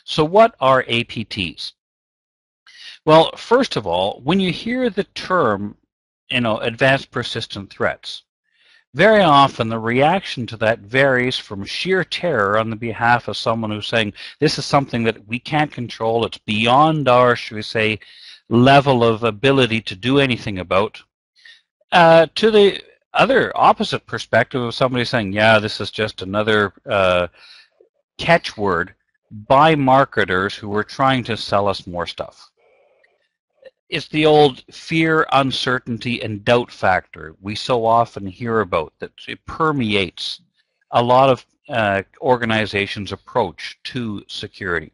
So what are APTs? Well, first of all, when you hear the term, advanced persistent threats, very often the reaction to that varies from sheer terror on the behalf of someone who's saying, this is something that we can't control, it's beyond our, should we say, level of ability to do anything about, to the other opposite perspective of somebody saying, yeah, this is just another catchword by marketers who are trying to sell us more stuff. It's the old fear, uncertainty, and doubt factor we so often hear about that it permeates a lot of organizations' approach to security.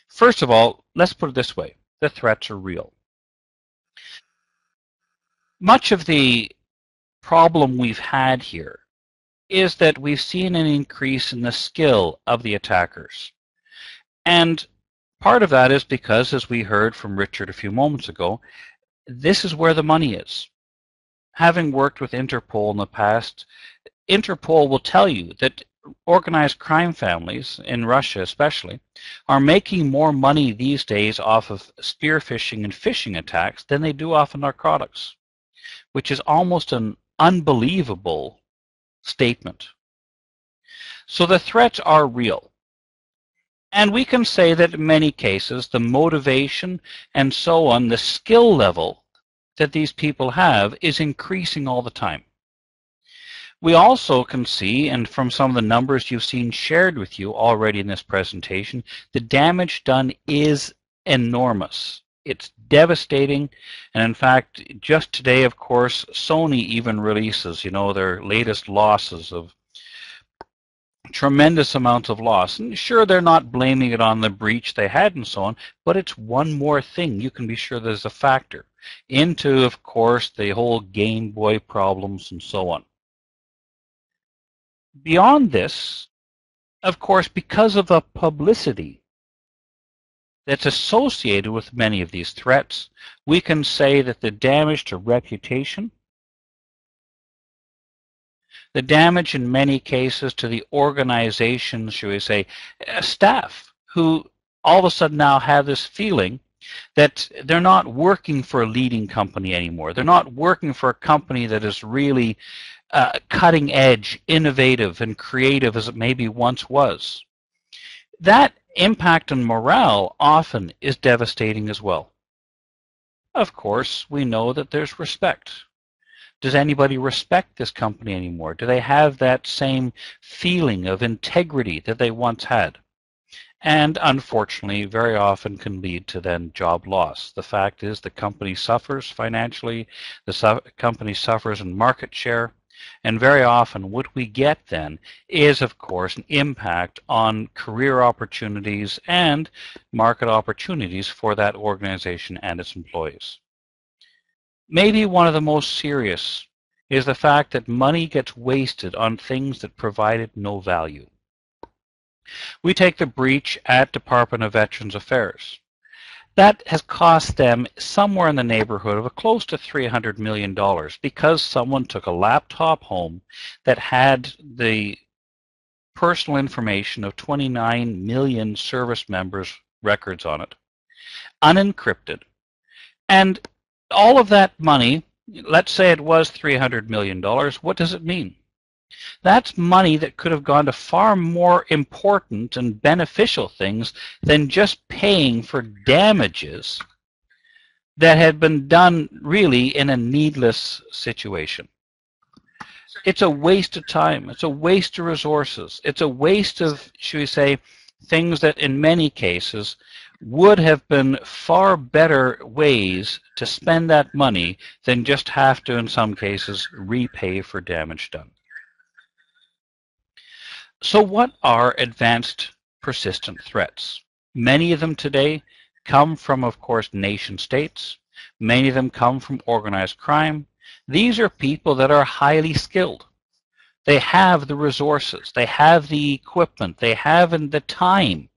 First of all, let's put it this way. The threats are real. Much of the problem we've had here is that we've seen an increase in the skill of the attackers. And part of that is because, as we heard from Richard a few moments ago, this is where the money is. Having worked with Interpol in the past, Interpol will tell you that organized crime families, in Russia especially, are making more money these days off of spear phishing and phishing attacks than they do off of narcotics, which is almost an unbelievable statement. So the threats are real. And we can say that in many cases, the motivation and so on, the skill level that these people have is increasing all the time. We also can see, and from some of the numbers you've seen shared with you already in this presentation, the damage done is enormous. It's devastating, and in fact, just today, of course, Sony even releases, their latest losses of tremendous amounts of loss. And sure, they're not blaming it on the breach they had and so on, but it's one more thing you can be sure there's a factor into, of course, the whole Game Boy problems and so on. Beyond this, of course, because of the publicity that's associated with many of these threats, we can say that the damage to reputation, the damage in many cases to the organization's, should we say, staff, who all of a sudden now have this feeling that they're not working for a leading company anymore. They're not working for a company that is really cutting edge, innovative, and creative as it maybe once was. That impact on morale often is devastating as well. Of course, we know that there's respect. Does anybody respect this company anymore? Do they have that same feeling of integrity that they once had? And unfortunately, very often can lead to then job loss. The fact is the company suffers financially, the company suffers in market share, and very often what we get then is, of course, an impact on career opportunities and market opportunities for that organization and its employees. Maybe one of the most serious is the fact that money gets wasted on things that provided no value. We take the breach at Department of Veterans Affairs. That has cost them somewhere in the neighborhood of close to $300 million because someone took a laptop home that had the personal information of 29 million service members' records on it, unencrypted. And all of that money, let's say it was $300 million, what does it mean? That's money that could have gone to far more important and beneficial things than just paying for damages that had been done really in a needless situation. It's a waste of time. It's a waste of resources. It's a waste of, should we say, things that in many cases would have been far better ways to spend that money than just have to, in some cases, repay for damage done. So what are advanced persistent threats? Many of them today come from, of course, nation states. Many of them come from organized crime. These are people that are highly skilled. They have the resources. They have the equipment. They have the time.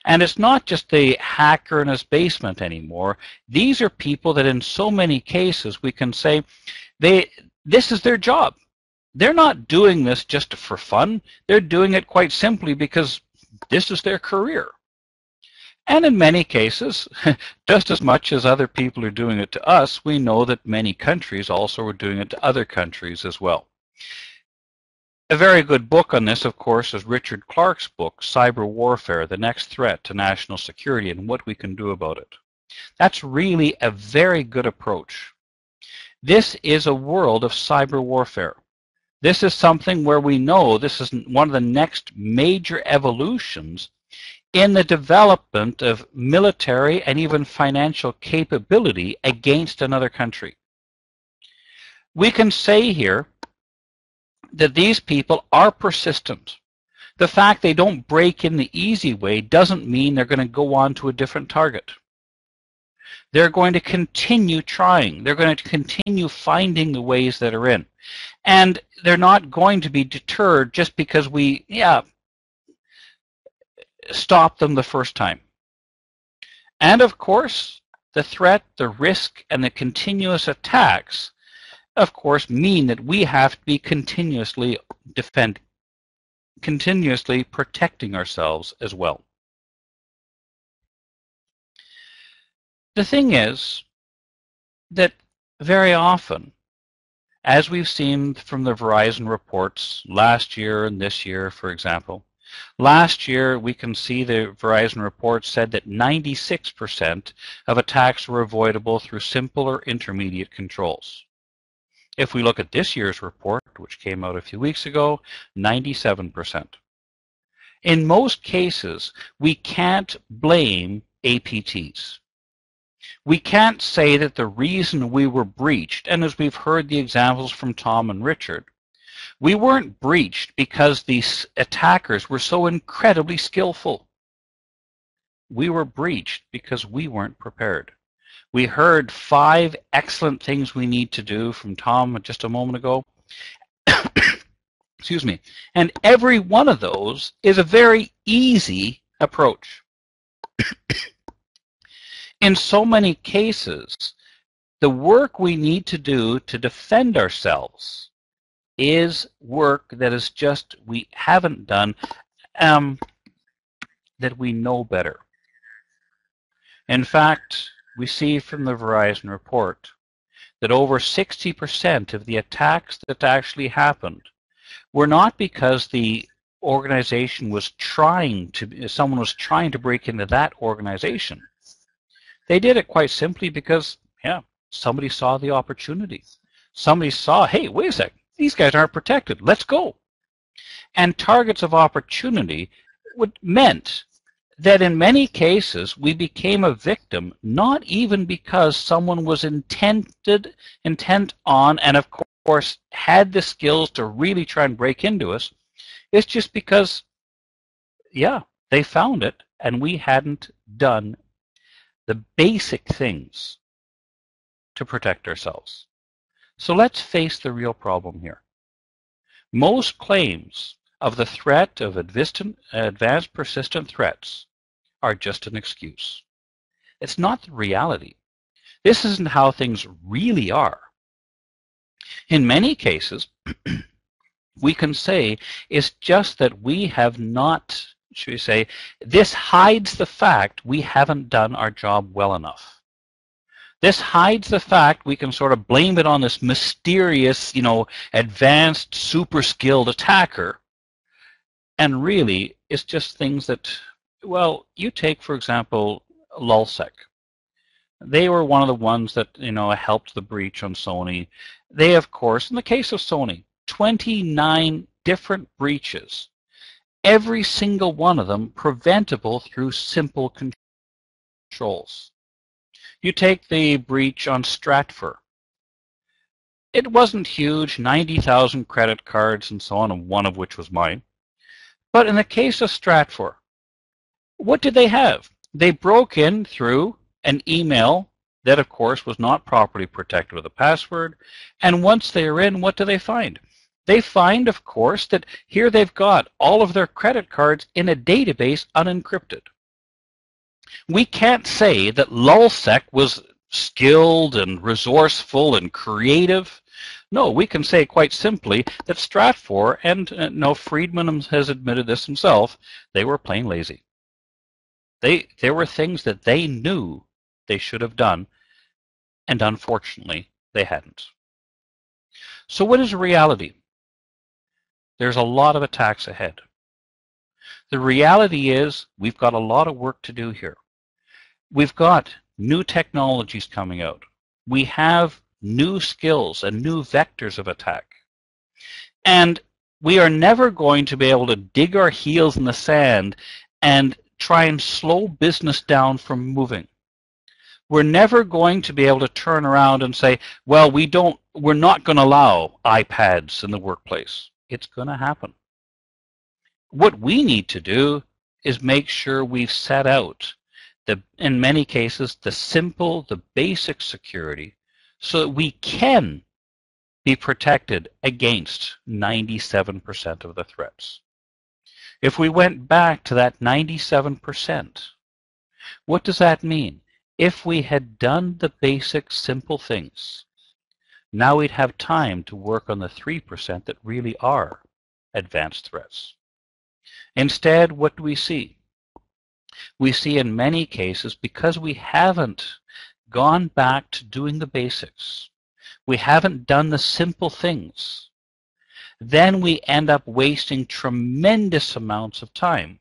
And it's not just the hacker in his basement anymore. These are people that in so many cases we can say this is their job. They're not doing this just for fun. They're doing it quite simply because This is their career. And in many cases, just as much as other people are doing it to us, we know that many countries also are doing it to other countries as well. A very good book on this, of course, is Richard Clarke's book, Cyber Warfare, The Next Threat to National Security and What We Can Do About It. That's really a very good approach. This is a world of cyber warfare. This is something where we know this is one of the next major evolutions in the development of military and even financial capability against another country. We can say here that these people are persistent. The fact they don't break in the easy way doesn't mean they're going to go on to a different target. They're going to continue trying. They're going to continue finding the ways that are in. And they're not going to be deterred just because we, stop them the first time. And of course, the threat, the risk, and the continuous attacks, of course, mean that we have to be continuously protecting ourselves as well. The thing is that very often, as we've seen from the Verizon reports last year and this year, for example, last year we can see the Verizon report said that 96% of attacks were avoidable through simple or intermediate controls. If we look at this year's report, which came out a few weeks ago, 97%. In most cases, we can't blame APTs. We can't say that the reason we were breached, and as we've heard the examples from Tom and Richard, we weren't breached because these attackers were so incredibly skillful. We were breached because we weren't prepared. We heard 5 excellent things we need to do from Tom just a moment ago. Excuse me. And every one of those is a very easy approach. In so many cases, the work we need to do to defend ourselves is work that is just we haven't done, that we know better. In fact, we see from the Verizon report that over 60% of the attacks that actually happened were not because the organization was someone was trying to break into that organization. They did it quite simply because, somebody saw the opportunity. Somebody saw, hey, wait a sec, these guys aren't protected. Let's go. And targets of opportunity meant that in many cases we became a victim, not even because someone was intent on and of course had the skills to really try and break into us. It's just because, they found it and we hadn't done the basic things to protect ourselves. So let's face the real problem here. Most claims of the threat of advanced persistent threats are just an excuse. It's not the reality. This isn't how things really are. In many cases, we can say it's just that we have not, should we say, this hides the fact we haven't done our job well enough. This hides the fact we can sort of blame it on this mysterious, advanced, super skilled attacker. And really, it's just things that, well, you take, for example, LulzSec. They were one of the ones that, helped the breach on Sony. They, of course, in the case of Sony, 29 different breaches. Every single one of them preventable through simple controls. You take the breach on Stratfor. It wasn't huge, 90,000 credit cards and so on, and one of which was mine. But in the case of Stratfor, what did they have? They broke in through an email that, of course, was not properly protected with a password. And once they are in, what do they find? They find, of course, that here they've got all of their credit cards in a database unencrypted. We can't say that LulzSec was skilled and resourceful and creative. No, we can say quite simply that Stratfor, and no, Friedman has admitted this himself, they were plain lazy. There were things that they knew they should have done, and unfortunately, they hadn't. So what is reality? There's a lot of attacks ahead. The reality is we've got a lot of work to do here. We've got new technologies coming out. We have new skills and new vectors of attack. And we are never going to be able to dig our heels in the sand and try and slow business down from moving. We're never going to be able to turn around and say, well, we're not going to allow iPads in the workplace. It's going to happen. What we need to do is make sure we've set out, in many cases, the basic security so that we can be protected against 97% of the threats. If we went back to that 97%, what does that mean? If we had done the basic simple things, now we'd have time to work on the 3% that really are advanced threats. Instead, what do we see? We see in many cases, because we haven't gone back to doing the basics, we haven't done the simple things, then we end up wasting tremendous amounts of time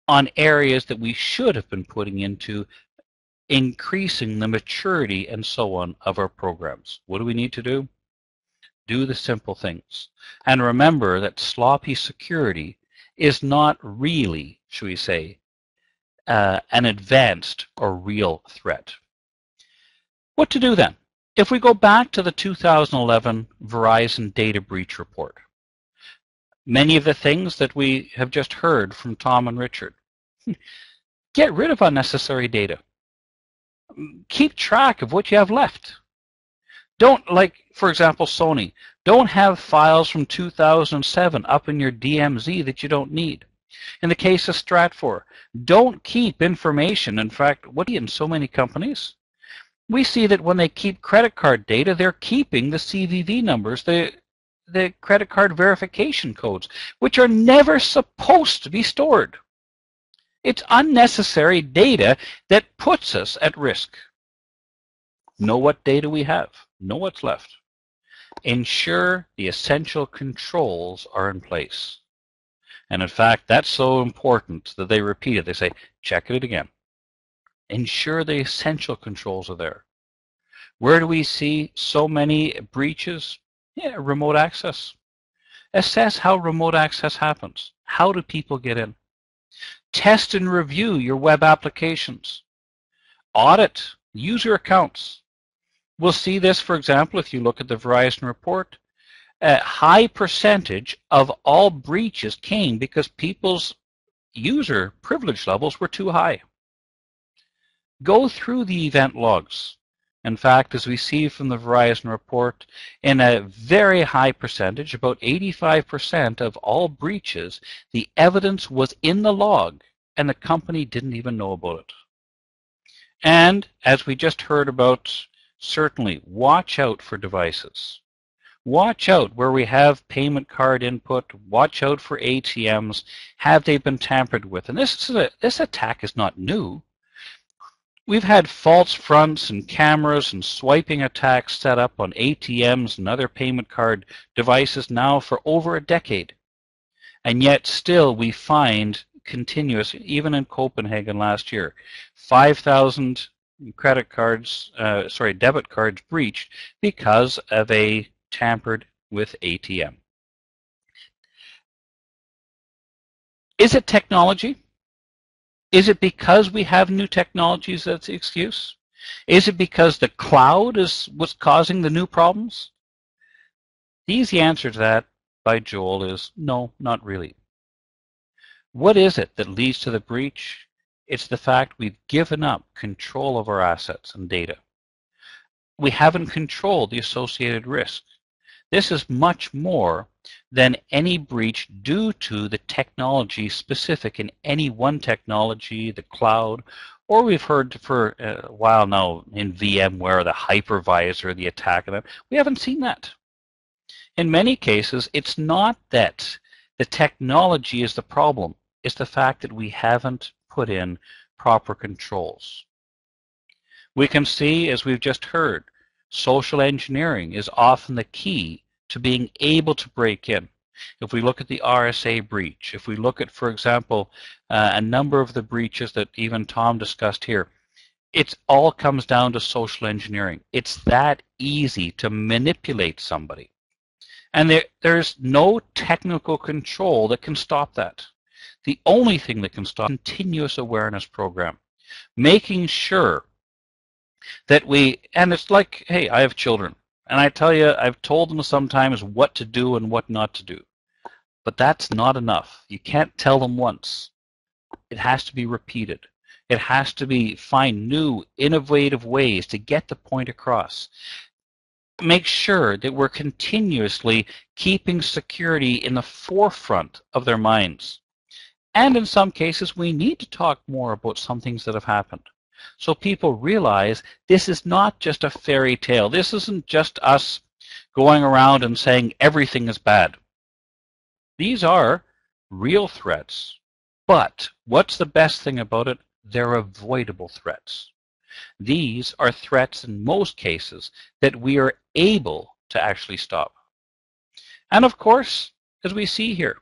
on areas that we should have been putting into increasing the maturity and so on of our programs. What do we need to do? Do the simple things. And remember that sloppy security is not really, should we say, an advanced or real threat. What to do then? If we go back to the 2011 Verizon Data Breach Report, many of the things that we have just heard from Tom and Richard, get rid of unnecessary data. Keep track of what you have left. Don't, like, for example, Sony, don't have files from 2007 up in your DMZ that you don't need. In the case of Stratfor, don't keep information. In fact, what in so many companies? We see that when they keep credit card data, they're keeping the CVV numbers, the credit card verification codes, which are never supposed to be stored. It's unnecessary data that puts us at risk. Know what data we have. Know what's left. Ensure the essential controls are in place. And in fact, that's so important that they repeat it. They say, check it again. Ensure the essential controls are there. Where do we see so many breaches? Yeah, remote access. Assess how remote access happens. How do people get in? Test and review your web applications. Audit user accounts. We'll see this, for example, if you look at the Verizon report. A high percentage of all breaches came because people's user privilege levels were too high. Go through the event logs. In fact, as we see from the Verizon report, in a very high percentage, about 85% of all breaches, the evidence was in the log and the company didn't even know about it. And as we just heard about, certainly watch out for devices. Watch out where we have payment card input. Watch out for ATMs. Have they been tampered with? And this attack is not new. We've had false fronts and cameras and swiping attacks set up on ATMs and other payment card devices now for over a decade. And yet still we find continuous, even in Copenhagen last year, 5,000 debit cards breached because of a tampered with ATM. Is it technology? Is it because we have new technologies that's the excuse? Is it because the cloud is what's causing the new problems? The easy answer to that by Joel is no, not really. What is it that leads to the breach? It's the fact we've given up control of our assets and data. We haven't controlled the associated risk. This is much more than any breach due to the technology specific in any one technology, the cloud, or we've heard for a while now in VMware, the hypervisor, the attack of them. We haven't seen that. In many cases, it's not that the technology is the problem. It's the fact that we haven't put in proper controls. We can see, as we've just heard, social engineering is often the key to being able to break in. If we look at the RSA breach, if we look at, for example, a number of the breaches that even Tom discussed here, it all comes down to social engineering. It's that easy to manipulate somebody. And there's no technical control that can stop that. The only thing that can stop is a continuous awareness program, making sure that and it's like, hey, I have children, and I tell you, I've told them sometimes what to do and what not to do. But that's not enough. You can't tell them once. It has to be repeated. It has to find new, innovative ways to get the point across. Make sure that we're continuously keeping security in the forefront of their minds. And in some cases, we need to talk more about some things that have happened, so people realize this is not just a fairy tale. This isn't just us going around and saying everything is bad. These are real threats, but what's the best thing about it? They're avoidable threats. These are threats in most cases that we are able to actually stop. And of course, as we see here,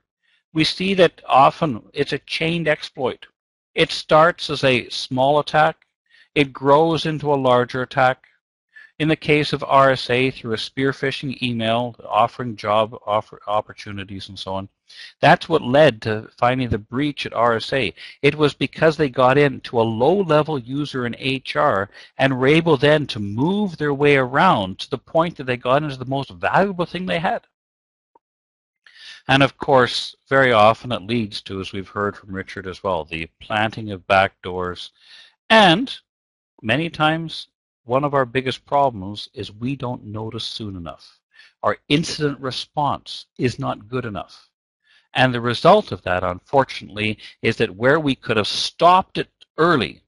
we see that often it's a chained exploit. It starts as a small attack. It grows into a larger attack. In the case of RSA, through a spear phishing email offering job opportunities and so on, that's what led to finding the breach at RSA. It was because they got into a low-level user in HR and were able then to move their way around to the point that they got into the most valuable thing they had. And of course, very often it leads to, as we've heard from Richard as well, the planting of backdoors. And many times, one of our biggest problems is we don't notice soon enough. Our incident response is not good enough. And the result of that, unfortunately, is that where we could have stopped it early,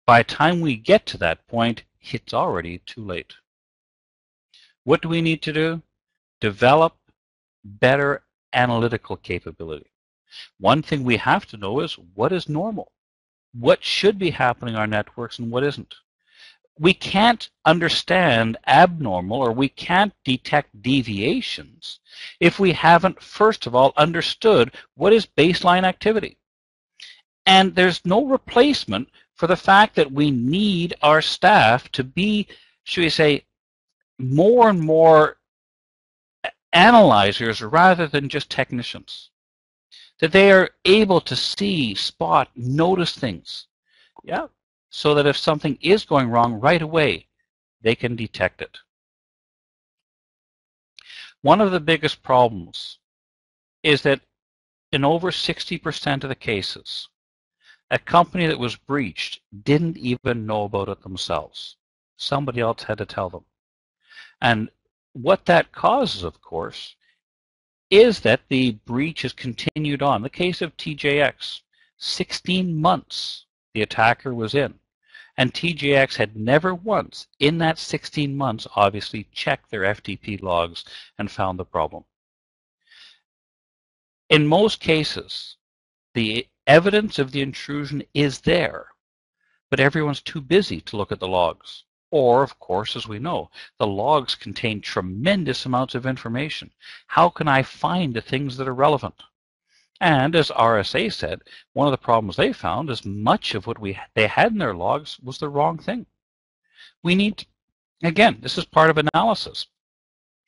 by the time we get to that point, it's already too late. What do we need to do? Develop better analytical capability. One thing we have to know is what is normal. What should be happening on our networks and what isn't. We can't understand abnormal, or we can't detect deviations if we haven't, first of all, understood what is baseline activity. And there's no replacement for the fact that we need our staff to be, should we say, more and more analyzers rather than just technicians. That they are able to see, spot, notice things. Yeah. So that if something is going wrong right away, they can detect it. One of the biggest problems is that in over 60% of the cases, a company that was breached didn't even know about it themselves. Somebody else had to tell them. And what that causes, of course, is that the breach has continued on. The case of TJX, 16 months the attacker was in. And TJX had never once, in that 16 months, obviously checked their FTP logs and found the problem. In most cases, the evidence of the intrusion is there, but everyone's too busy to look at the logs. Or, of course, as we know, the logs contain tremendous amounts of information. How can I find the things that are relevant? And as RSA said, one of the problems they found is much of what they had in their logs was the wrong thing. We need, again, this is part of analysis,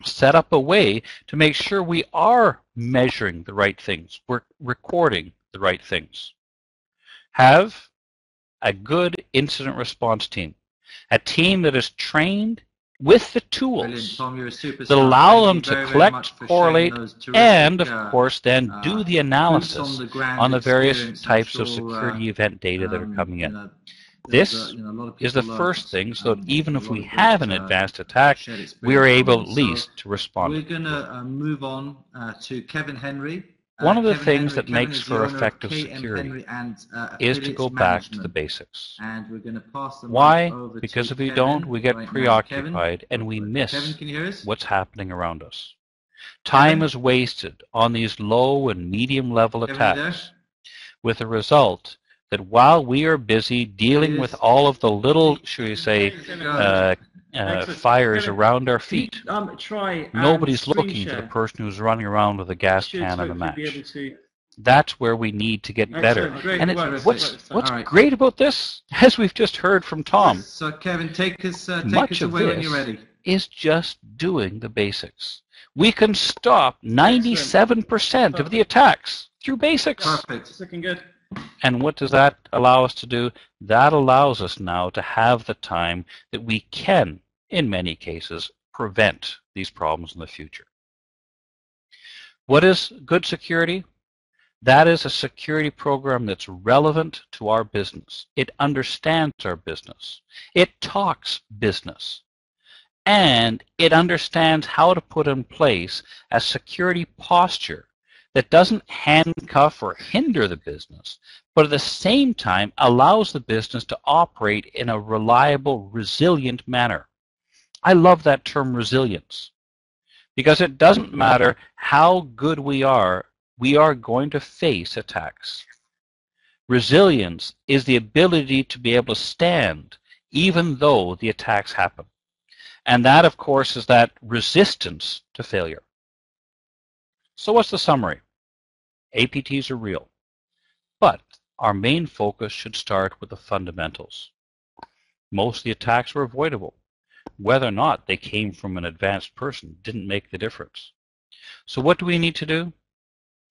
set up a way to make sure we are measuring the right things, we're recording the right things. Have a good incident response team, a team that is trained with the tools that allow them to collect, correlate, and, of course, then do the analysis on the various types of security event data that are coming in. This is the first thing, so that even if we have an advanced attack, we are able at least to respond. We're going to move on to Kevin Henry. One of the things that makes for effective security is to go back to the basics. And we're going to pass the Why? mic over Because to if we Kevin don't, we get right now. preoccupied Kevin, and we miss Kevin, can you hear us? what's happening around us. Time is wasted on these low and medium level attacks, with the result that while we are busy dealing with all of the little, should we say, fires around our feet, nobody's looking for the person who's running around with a gas can and a match. That's where we need to get better. And what's great about this, as we've just heard from Tom, so Kevin, take us away when you're ready. Is just doing the basics. We can stop 97% of the attacks through basics. Perfect. Looking good. And what does that allow us to do? That allows us now to have the time that we can, in many cases, prevent these problems in the future. What is good security? That is a security program that's relevant to our business. It understands our business. It talks business. And it understands how to put in place a security posture that doesn't handcuff or hinder the business, but at the same time allows the business to operate in a reliable, resilient manner. I love that term resilience, because it doesn't matter how good we are going to face attacks. Resilience is the ability to be able to stand even though the attacks happen. And that, of course, is that resistance to failure. So what's the summary? APTs are real, but our main focus should start with the fundamentals. Most of the attacks were avoidable. Whether or not they came from an advanced person didn't make the difference. So what do we need to do?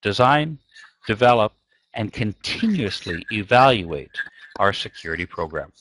Design, develop, and continuously evaluate our security program.